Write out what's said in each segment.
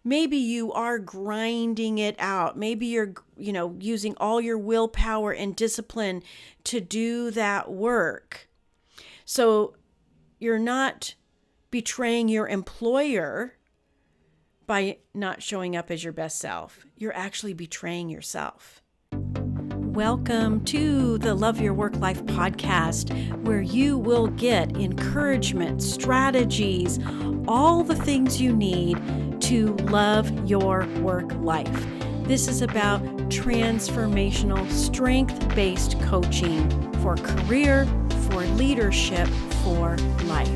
maybe you are grinding it out. Maybe you're, using all your willpower and discipline to do that work. So you're not betraying your employer by not showing up as your best self. You're actually betraying yourself. Welcome to the Love Your Work Life podcast, where you will get encouragement, strategies, all the things you need to love your work life. This is about transformational, strength-based coaching for career, for leadership, for life.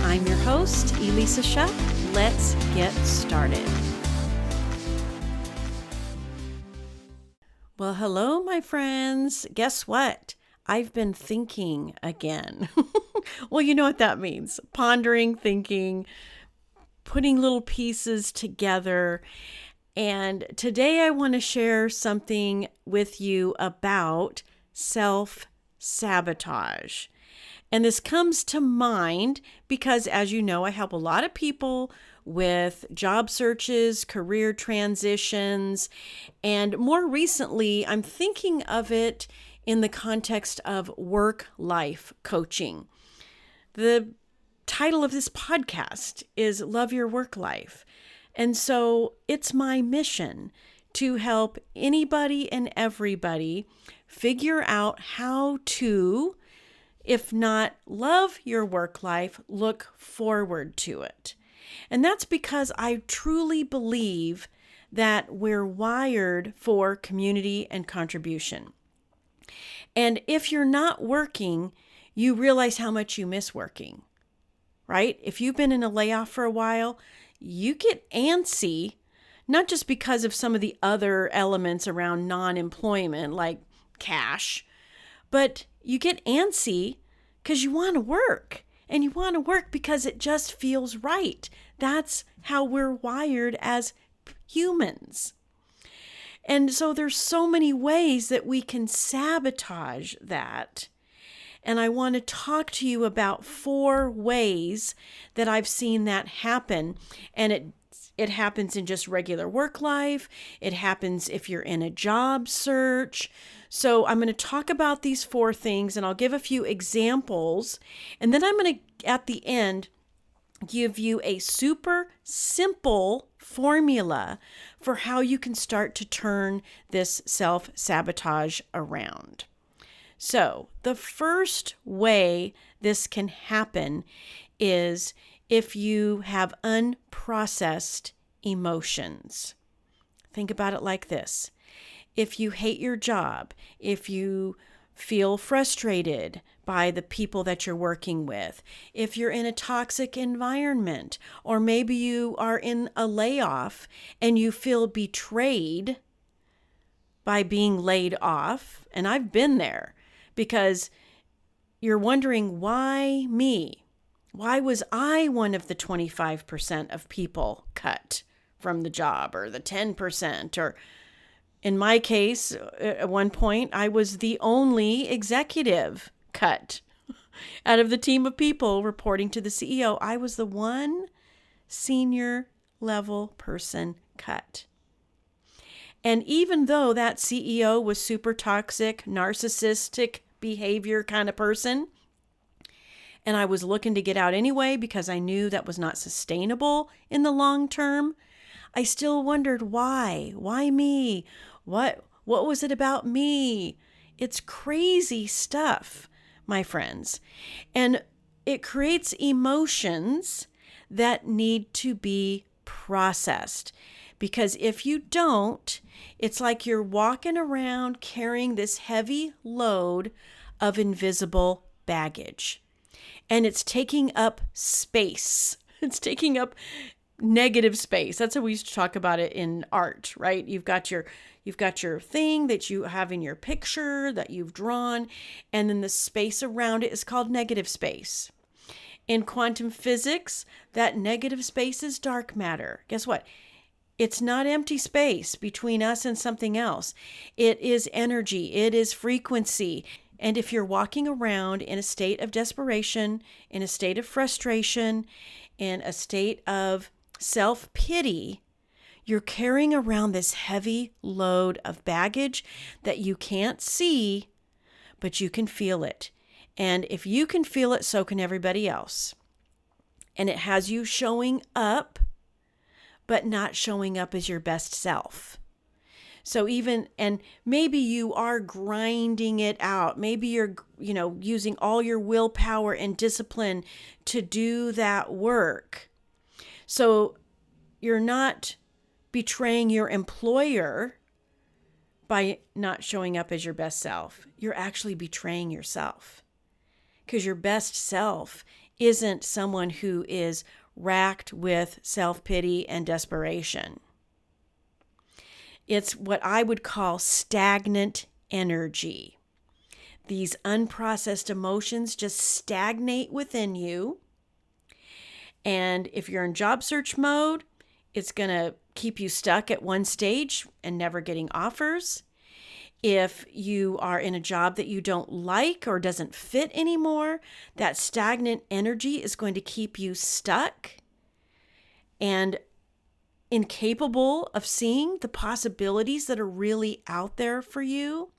I'm your host, Elissa Shuck. Let's get started. Well, hello, my friends. Guess what? I've been thinking again. Well, you know what that means. Pondering, thinking, putting little pieces together. And today I want to share something with you about self-sabotage. And this comes to mind because, as you know, I help a lot of people with job searches, career transitions, and more recently, I'm thinking of it in the context of work-life coaching. The title of this podcast is Love Your Work Life. And so it's my mission to help anybody and everybody figure out how to, if not love your work life, look forward to it. And that's because I truly believe that we're wired for community and contribution. And if you're not working, you realize how much you miss working, right? If you've been in a layoff for a while, you get antsy, not just because of some of the other elements around non-employment like cash, but you get antsy because you want to work, and you want to work because it just feels right. That's how we're wired as humans. And so there's so many ways that we can sabotage that. And I want to talk to you about 4 ways that I've seen that happen. And it happens in just regular work life. It happens if you're in a job search. So I'm going to talk about these 4 things, and I'll give a few examples. And then I'm going to, at the end, give you a super simple formula for how you can start to turn this self-sabotage around. So the first way this can happen is if you have unprocessed emotions. Think about it like this. If you hate your job, if you feel frustrated by the people that you're working with, if you're in a toxic environment, or maybe you are in a layoff and you feel betrayed by being laid off, and I've been there, because you're wondering, why me? Why was I one of the 25% of people cut from the job, or the 10%, or in my case, at one point, I was the only executive cut out of the team of people reporting to the CEO. I was the one senior level person cut. And even though that CEO was super toxic, narcissistic behavior kind of person, and I was looking to get out anyway because I knew that was not sustainable in the long term, I still wondered why? Why me? What was it about me? It's crazy stuff, my friends. And it creates emotions that need to be processed. Because if you don't, it's like you're walking around carrying this heavy load of invisible baggage. And it's taking up space. It's taking up negative space. That's how we used to talk about it in art, right? You've got your thing that you have in your picture that you've drawn, and then the space around it is called negative space. In quantum physics, that negative space is dark matter. Guess what? It's not empty space between us and something else. It is energy. It is frequency. And if you're walking around in a state of desperation, in a state of frustration, in a state of self-pity, You're carrying around this heavy load of baggage that you can't see, but you can feel it. And if you can feel it, so can everybody else. And it has you showing up, but not showing up as your best self. So and maybe you are grinding it out. Maybe you're, using all your willpower and discipline to do that work. So you're not betraying your employer by not showing up as your best self. You're actually betraying yourself, because your best self isn't someone who is racked with self-pity and desperation. It's what I would call stagnant energy. These unprocessed emotions just stagnate within you. And if you're in job search mode, it's going to keep you stuck at one stage and never getting offers. If you are in a job that you don't like or doesn't fit anymore, that stagnant energy is going to keep you stuck and incapable of seeing the possibilities that are really out there for you.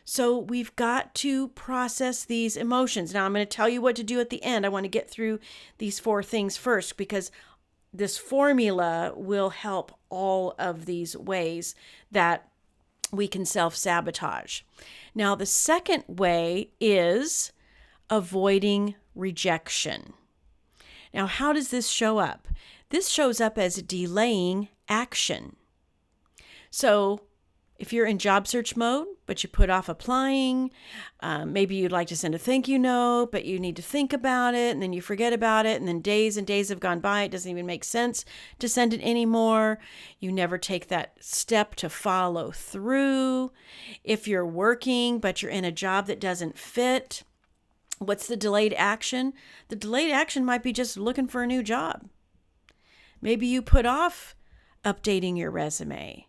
So we've got to process these emotions. Now I'm going to tell you what to do at the end. I want to get through these 4 things first, because this formula will help all of these ways that we can self-sabotage. Now, the second way is avoiding rejection. Now, how does this show up? This shows up as delaying action. So if you're in job search mode, but you put off applying, maybe you'd like to send a thank you note, but you need to think about it, and then you forget about it, and then days and days have gone by. It doesn't even make sense to send it anymore. You never take that step to follow through. If you're working, but you're in a job that doesn't fit, what's the delayed action? The delayed action might be just looking for a new job. Maybe you put off updating your resume.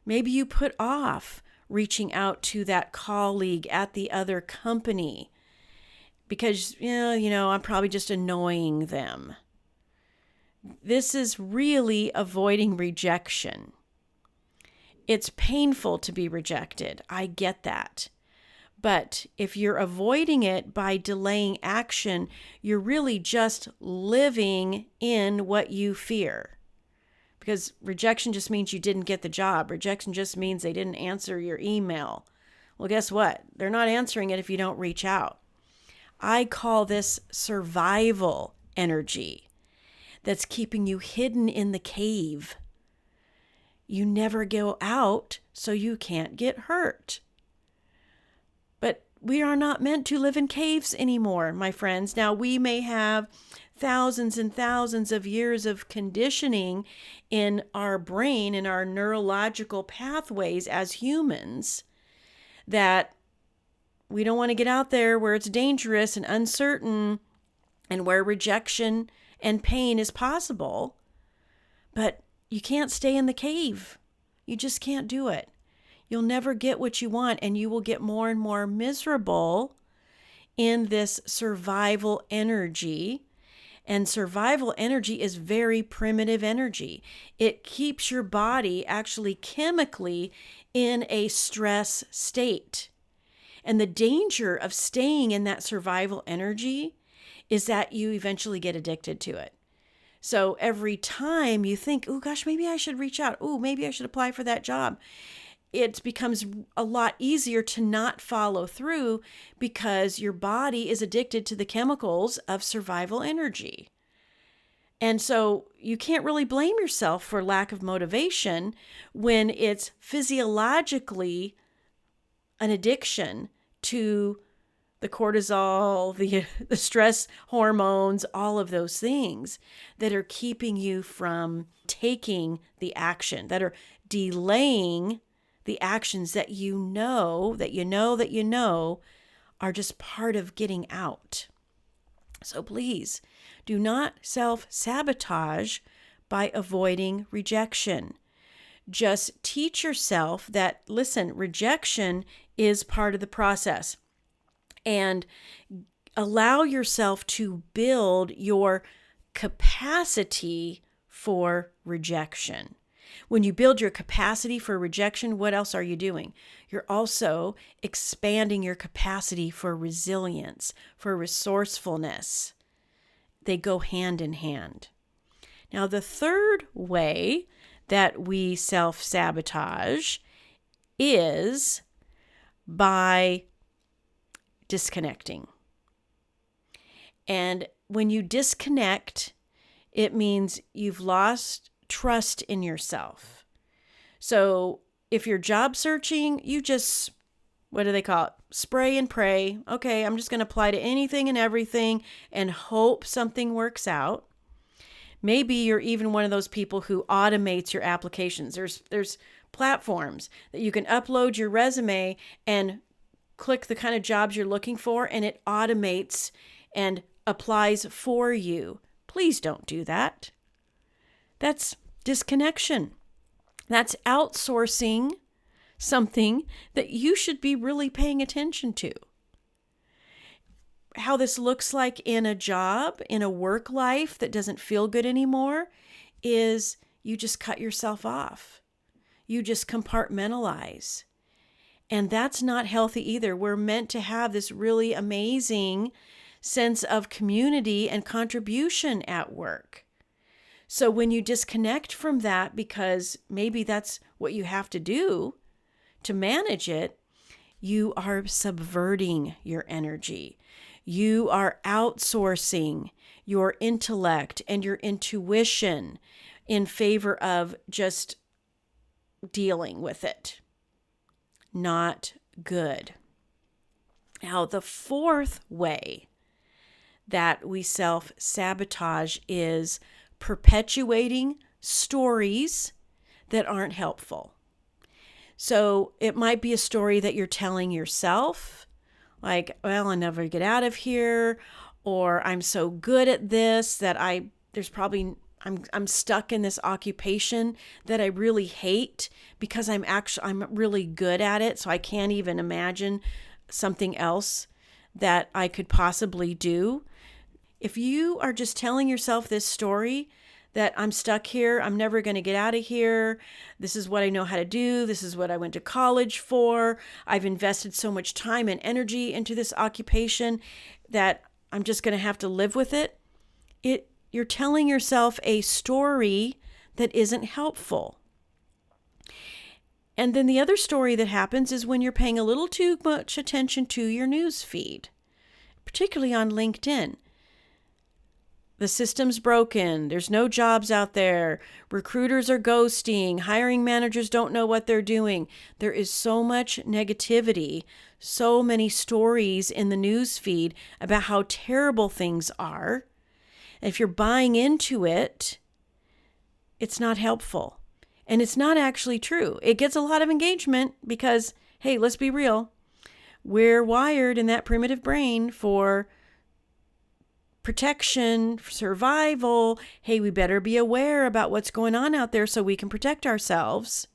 Maybe you put off reaching out to that colleague at the other company because, I'm probably just annoying them. This is really avoiding rejection. It's painful to be rejected. I get that. But if you're avoiding it by delaying action, you're really just living in what you fear. Because rejection just means you didn't get the job. Rejection just means they didn't answer your email. Well, guess what? They're not answering it if you don't reach out. I call this survival energy that's keeping you hidden in the cave. You never go out, so you can't get hurt. But we are not meant to live in caves anymore, my friends. Now, we may have thousands and thousands of years of conditioning in our brain, in our neurological pathways as humans, that we don't want to get out there where it's dangerous and uncertain and where rejection and pain is possible. But you can't stay in the cave. You just can't do it. You'll never get what you want, and you will get more and more miserable in this survival energy. And survival energy is very primitive energy. It keeps your body actually chemically in a stress state. And the danger of staying in that survival energy is that you eventually get addicted to it. So every time you think, oh gosh, maybe I should reach out. Oh, maybe I should apply for that job. It becomes a lot easier to not follow through because your body is addicted to the chemicals of survival energy. And so you can't really blame yourself for lack of motivation when it's physiologically an addiction to the cortisol, the stress hormones, all of those things that are keeping you from taking the action, that are delaying the actions that you know are just part of getting out. So please do not self-sabotage by avoiding rejection. Just teach yourself that, listen, rejection is part of the process, and allow yourself to build your capacity for rejection. When you build your capacity for rejection, what else are you doing? You're also expanding your capacity for resilience, for resourcefulness. They go hand in hand. Now, the third way that we self-sabotage is by disconnecting. And when you disconnect, it means you've lost trust in yourself. So if you're job searching, you just, what do they call it? Spray and pray. Okay, I'm just going to apply to anything and everything and hope something works out. Maybe you're even one of those people who automates your applications. There's platforms that you can upload your resume and click the kind of jobs you're looking for, and it automates and applies for you. Please don't do that. That's disconnection. That's outsourcing something that you should be really paying attention to. How this looks like in a job, in a work life that doesn't feel good anymore, is you just cut yourself off. You just compartmentalize. And that's not healthy either. We're meant to have this really amazing sense of community and contribution at work. So when you disconnect from that, because maybe that's what you have to do to manage it, you are subverting your energy. You are outsourcing your intellect and your intuition in favor of just dealing with it. Not good. Now, the fourth way that we self-sabotage is perpetuating stories that aren't helpful. So it might be a story that you're telling yourself, like, well, I'll never get out of here, or I'm so good at this that I'm stuck in this occupation that I really hate because I'm really good at it, so I can't even imagine something else that I could possibly do. If you are just telling yourself this story that I'm stuck here, I'm never going to get out of here, this is what I know how to do, this is what I went to college for, I've invested so much time and energy into this occupation that I'm just going to have to live with it, you're telling yourself a story that isn't helpful. And then the other story that happens is when you're paying a little too much attention to your news feed, particularly on LinkedIn. The system's broken. There's no jobs out there. Recruiters are ghosting. Hiring managers don't know what they're doing. There is so much negativity, so many stories in the news feed about how terrible things are. And if you're buying into it, it's not helpful. And it's not actually true. It gets a lot of engagement because, hey, let's be real. We're wired in that primitive brain for protection, survival. Hey, we better be aware about what's going on out there so we can protect ourselves.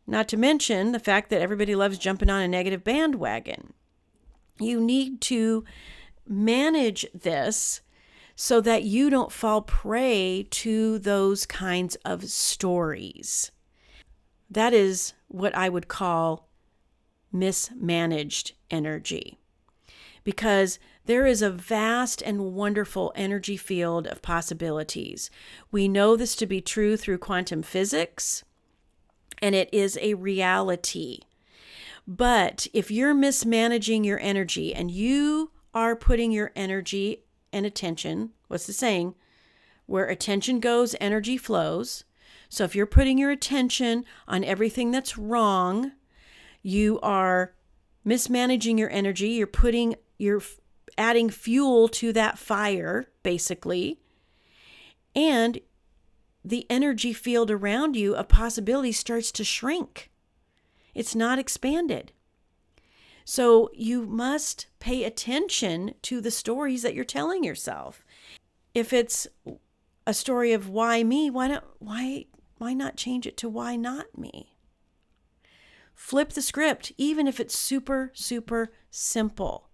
Not to mention the fact that everybody loves jumping on a negative bandwagon. You need to manage this so that you don't fall prey to those kinds of stories. That is what I would call mismanaged energy. Because there is a vast and wonderful energy field of possibilities. We know this to be true through quantum physics, and it is a reality. But if you're mismanaging your energy and you are putting your energy and attention, what's the saying? Where attention goes, energy flows. So if you're putting your attention on everything that's wrong, you are mismanaging your energy. You're adding fuel to that fire, basically. And the energy field around you of possibility starts to shrink. It's not expanded. So you must pay attention to the stories that you're telling yourself. If it's a story of why me, why not change it to why not me? Flip the script, even if it's super, super simple.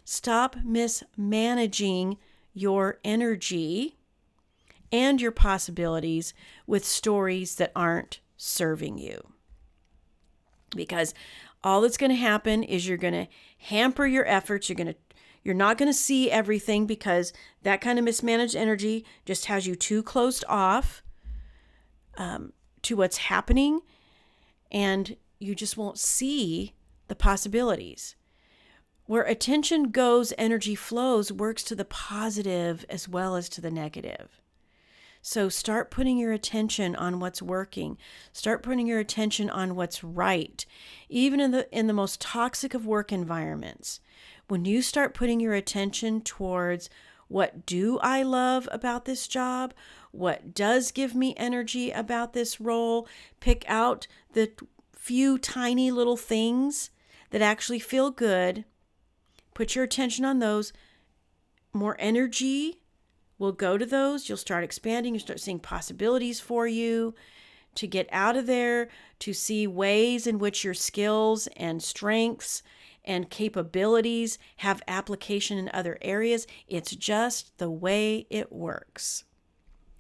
Stop mismanaging your energy and your possibilities with stories that aren't serving you. Because all that's going to happen is you're going to hamper your efforts. You're not going to see everything because that kind of mismanaged energy just has you too closed off to what's happening, and you just won't see the possibilities. Where attention goes, energy flows, works to the positive as well as to the negative. So start putting your attention on what's working. Start putting your attention on what's right. Even in the most toxic of work environments, when you start putting your attention towards what do I love about this job? What does give me energy about this role? Pick out the few tiny little things that actually feel good. Put your attention on those. More energy will go to those. You'll start expanding. You'll start seeing possibilities for you to get out of there, to see ways in which your skills and strengths and capabilities have application in other areas. It's just the way it works.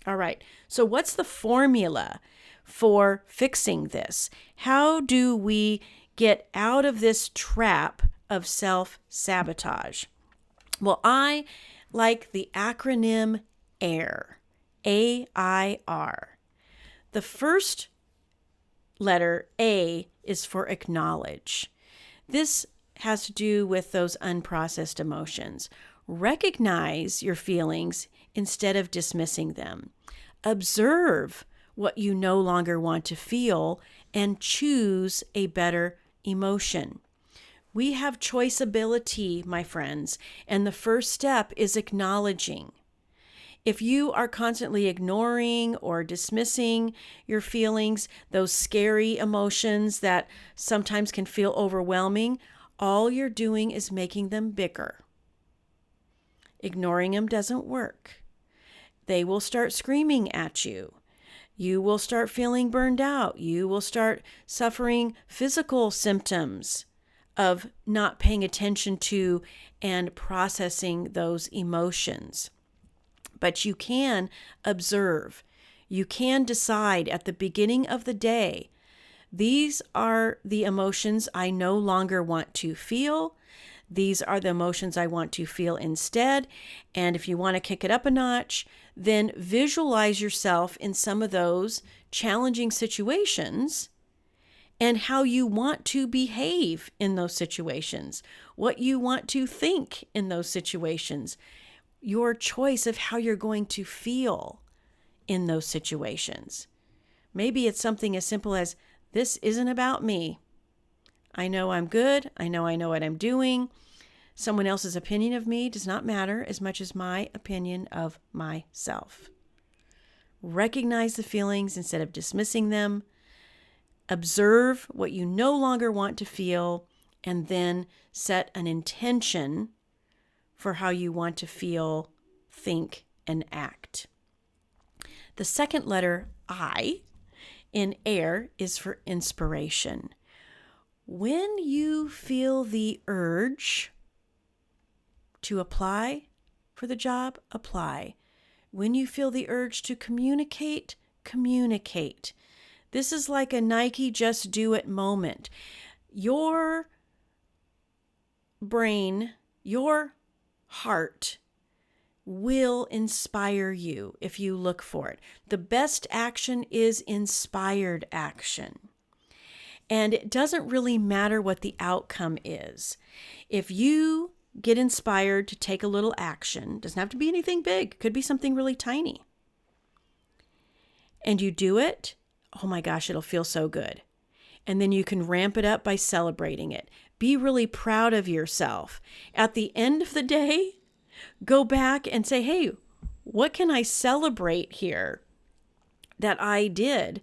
All right. So what's the formula for fixing this? How do we get out of this trap of self-sabotage? Well, I like the acronym AIR, A-I-R. The first letter, A, is for acknowledge. This has to do with those unprocessed emotions. Recognize your feelings instead of dismissing them. Observe what you no longer want to feel and choose a better emotion. We have choiceability, my friends, and the first step is acknowledging. If you are constantly ignoring or dismissing your feelings, those scary emotions that sometimes can feel overwhelming, all you're doing is making them bigger. Ignoring them doesn't work. They will start screaming at you. You will start feeling burned out. You will start suffering physical symptoms of not paying attention to and processing those emotions. But you can observe. You can decide at the beginning of the day, these are the emotions I no longer want to feel. These are the emotions I want to feel instead. And if you want to kick it up a notch, then visualize yourself in some of those challenging situations and how you want to behave in those situations, what you want to think in those situations, your choice of how you're going to feel in those situations. Maybe it's something as simple as, this isn't about me. I know I'm good. I know what I'm doing. Someone else's opinion of me does not matter as much as my opinion of myself. Recognize the feelings instead of dismissing them. Observe what you no longer want to feel, and then set an intention for how you want to feel, think, and act. The second letter, I, in AIR is for inspiration. When you feel the urge to apply for the job, apply. When you feel the urge to communicate, communicate. This is like a Nike Just Do It moment. Your brain, your heart will inspire you if you look for it. The best action is inspired action. And it doesn't really matter what the outcome is. If you get inspired to take a little action, doesn't have to be anything big, could be something really tiny, and you do it, oh my gosh, it'll feel so good. And then you can ramp it up by celebrating it. Be really proud of yourself. At the end of the day, go back and say, hey, what can I celebrate here that I did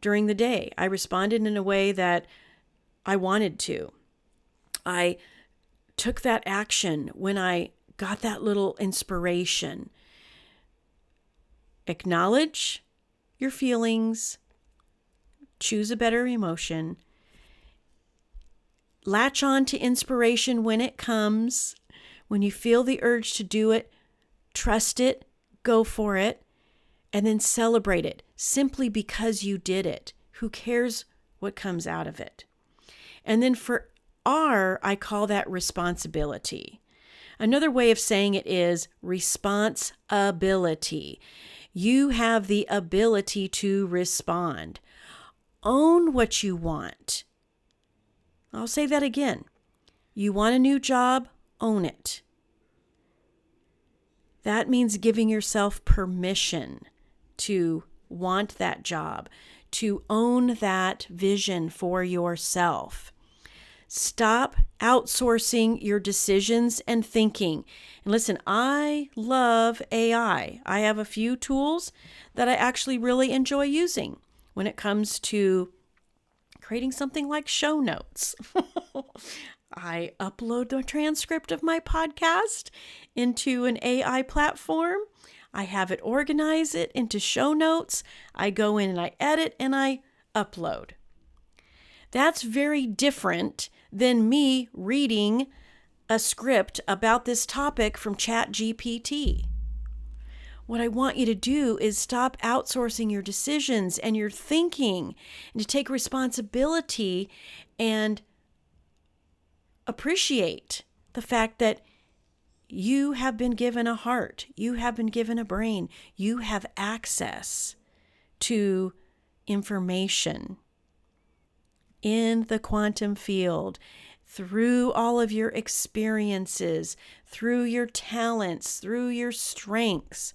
during the day? I responded in a way that I wanted to. I took that action when I got that little inspiration. Acknowledge your feelings. Choose a better emotion. Latch on to inspiration when it comes. When you feel the urge to do it, trust it, go for it. and then celebrate it simply because you did it. Who cares what comes out of it? And then for R, I call that responsibility. Another way of saying it is responsibility. You have the ability to respond. Own what you want. I'll say that again. You want a new job? Own it. That means giving yourself permission to want that job, to own that vision for yourself. Stop outsourcing your decisions and thinking. And listen, I love AI. I have a few tools that I actually really enjoy using when it comes to creating something like show notes. I upload the transcript of my podcast into an AI platform. I have it organize it into show notes. I go in and I edit and I upload. That's very different than me reading a script about this topic from ChatGPT. What I want you to do is stop outsourcing your decisions and your thinking and to take responsibility and appreciate the fact that you have been given a heart, you have been given a brain, you have access to information in the quantum field through all of your experiences, through your talents, through your strengths.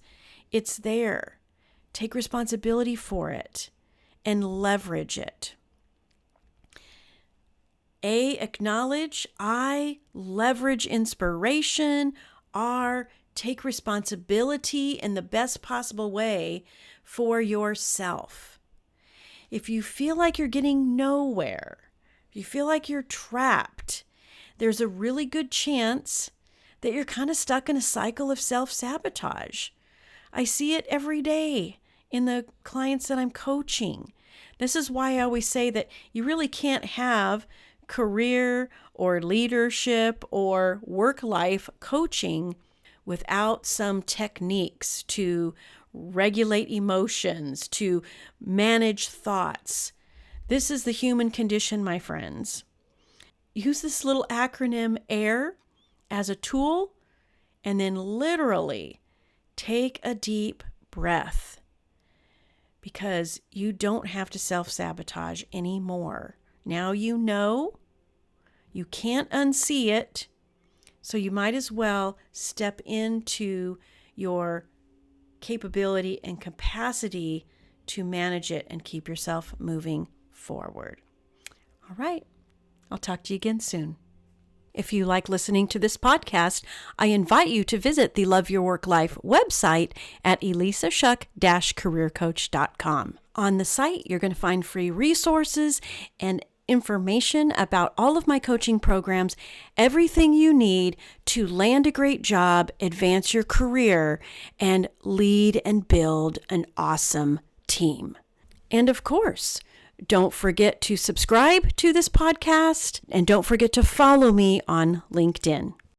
It's there. Take responsibility for it and leverage it. A, acknowledge, I leverage inspiration. R, take responsibility in the best possible way for yourself. If you feel like you're getting nowhere, if you feel like you're trapped, there's a really good chance that you're kind of stuck in a cycle of self-sabotage. I see it every day in the clients that I'm coaching. This is why I always say that you really can't have career or leadership or work life coaching without some techniques to regulate emotions, to manage thoughts. This is the human condition, my friends. Use this little acronym AIR as a tool, and then literally take a deep breath, because you don't have to self-sabotage anymore. Now you know. You can't unsee it, so you might as well step into your capability and capacity to manage it and keep yourself moving forward. All right. I'll talk to you again soon. If you like listening to this podcast, I invite you to visit the Love Your Work Life website at elissashuck-careercoach.com. On the site, you're going to find free resources and information about all of my coaching programs, everything you need to land a great job, advance your career, and lead and build an awesome team. And of course, don't forget to subscribe to this podcast, and don't forget to follow me on LinkedIn.